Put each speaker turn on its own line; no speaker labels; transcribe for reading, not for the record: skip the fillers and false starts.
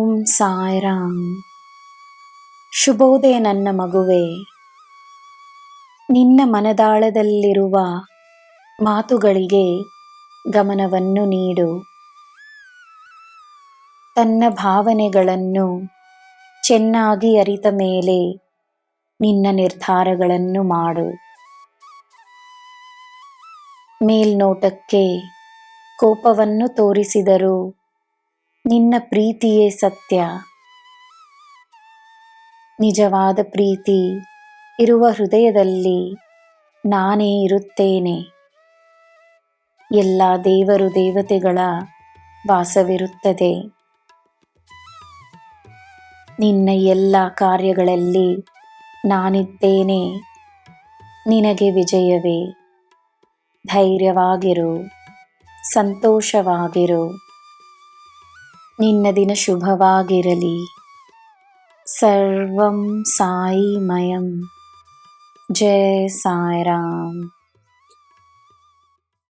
ಓಂ ಸಾಯಿರಾಮ್. ಶುಭೋದಯ ನನ್ನ ಮಗುವೆ. ನಿನ್ನ ಮನದಾಳದಲ್ಲಿರುವ ಮಾತುಗಳಿಗೆ ಗಮನವನ್ನು ನೀಡು. ತನ್ನ ಭಾವನೆಗಳನ್ನು ಚೆನ್ನಾಗಿ ಅರಿತ ಮೇಲೆ ನಿನ್ನ ನಿರ್ಧಾರಗಳನ್ನು ಮಾಡು. ಮೇಲ್ನೋಟಕ್ಕೆ ಕೋಪವನ್ನು ತೋರಿಸಿದರೂ ನಿನ್ನ ಪ್ರೀತಿಯೇ ಸತ್ಯ. ನಿಜವಾದ ಪ್ರೀತಿ ಇರುವ ಹೃದಯದಲ್ಲಿ ನಾನೇ ಇರುತ್ತೇನೆ. ಎಲ್ಲ ದೇವರು ದೇವತೆಗಳ ವಾಸವಿರುತ್ತದೆ. ನಿನ್ನ ಎಲ್ಲ ಕಾರ್ಯಗಳಲ್ಲಿ ನಾನಿದ್ದೇನೆ. ನಿನಗೆ ವಿಜಯವೇ. ಧೈರ್ಯವಾಗಿರು, ಸಂತೋಷವಾಗಿರು. ನಿನ್ನ ದಿನ ಶುಭವಾಗಿರಲಿ. ಸರ್ವಂ ಸಾಯಿಮಯಂ. ಜೈ ಸಾಯಿರಾಮ್.